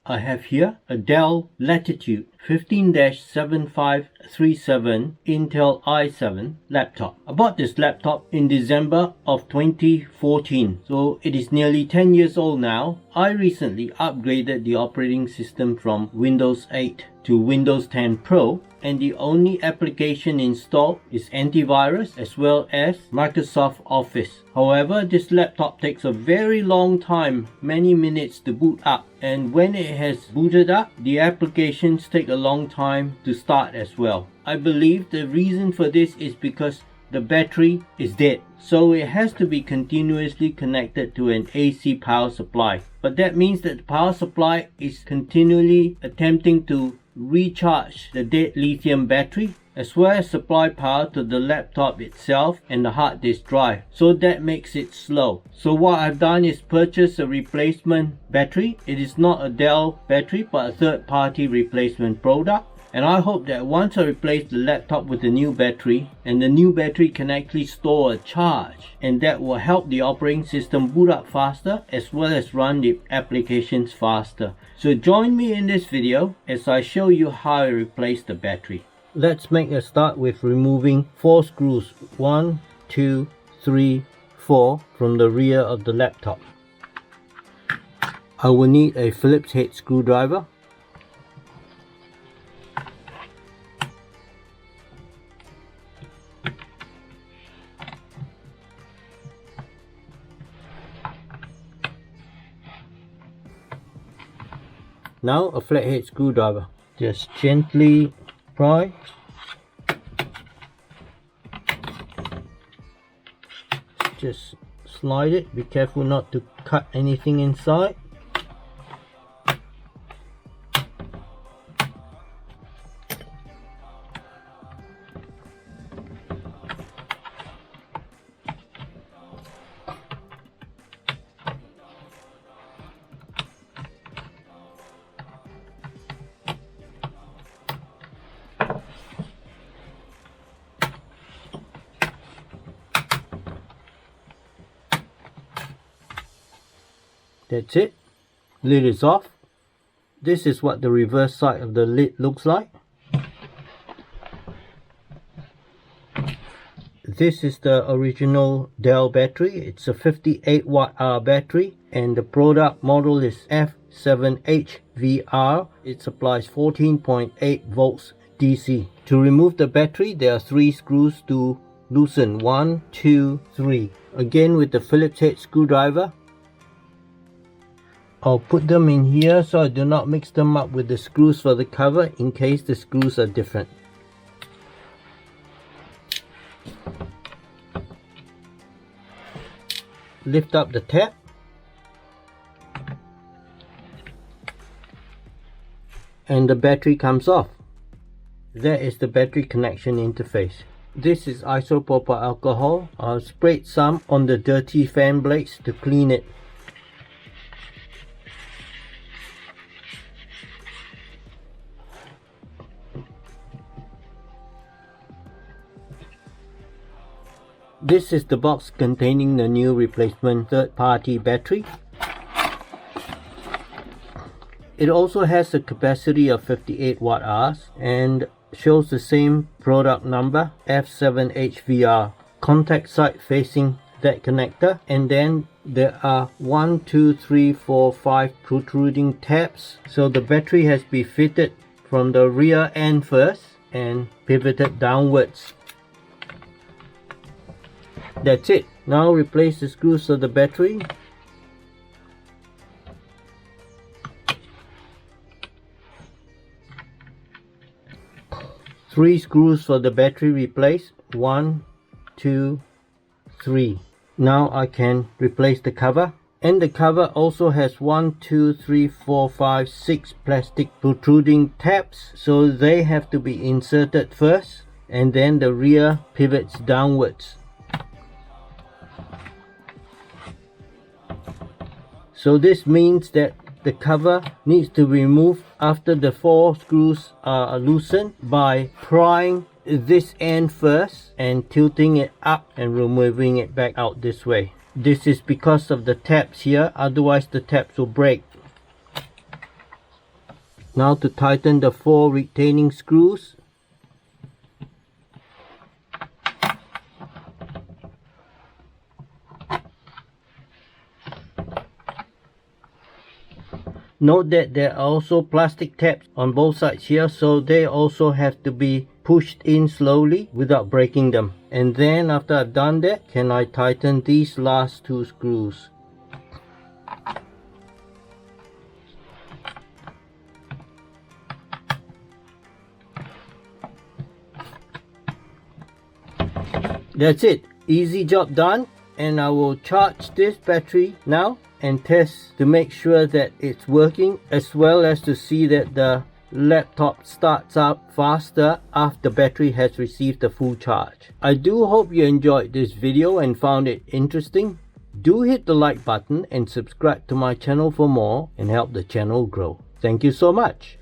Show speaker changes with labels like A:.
A: I have here a Dell Latitude 15-7537 Intel i7 laptop. I bought this laptop in December of 2014, so it is nearly 10 years old now. I recently upgraded the operating system from Windows 8 to Windows 10 Pro, and the only application installed is antivirus as well as Microsoft Office. However, this laptop takes a very long time, many minutes to boot up, and when it has booted up, the applications take a long time to start as well. I believe the reason for this is because the battery is dead, so it has to be continuously connected to an AC power supply. But that means that the power supply is continually attempting to recharge the dead lithium battery as well as supply power to the laptop itself and the hard disk drive, so that makes it slow. So what I've done is purchase a replacement battery. It is not a Dell battery but a third-party replacement product, and I hope that once I replace the laptop with a new battery, and the new battery can actually store a charge, and that will help the operating system boot up faster as well as run the applications faster. So join me in this video as I show you how I replace the battery. Let's make a start with removing 4 screws, 1, 2, 3, 4 from the rear of the laptop. I will need a Phillips head screwdriver, now a flathead screwdriver. Just gently pry. Just slide it. Be careful not to cut anything inside. That's it. Lid is off. This is what the reverse side of the lid looks like. This is the original Dell battery. It's a 58 watt hour battery, and the product model is F7HVR. It supplies 14.8 volts DC. To remove the battery, there are 3 screws to loosen. 1, 2, 3. Again with the Phillips head screwdriver. I'll put them in here so I do not mix them up with the screws for the cover in case the screws are different. Lift up the tab. And the battery comes off. That is the battery connection interface. This is isopropyl alcohol. I'll spray some on the dirty fan blades to clean it. This is the box containing the new replacement third-party battery. It also has a capacity of 58 watt hours and shows the same product number, F7HVR. Contact side facing that connector, and then there are 1, 2, 3, 4, 5 protruding tabs. So the battery has been fitted from the rear end first and pivoted downwards. That's it. Now replace the screws of the battery. Three screws for the battery replaced. 1, 2, 3. Now I can replace the cover. And the cover also has 1, 2, 3, 4, 5, 6 plastic protruding tabs. So they have to be inserted first, and then the rear pivots downwards. So this means that the cover needs to be removed after the 4 screws are loosened by prying this end first and tilting it up and removing it back out this way. This is because of the tabs here, otherwise the tabs will break. Now to tighten the 4 retaining screws. Note that there are also plastic tabs on both sides here, so they also have to be pushed in slowly without breaking them. And then after I've done that, can I tighten these last 2 screws. That's it. Easy job done. And I will charge this battery now and test to make sure that it's working, as well as to see that the laptop starts up faster after the battery has received the full charge. I do hope you enjoyed this video and found it interesting. Do hit the like button and subscribe to my channel for more and help the channel grow. Thank you so much.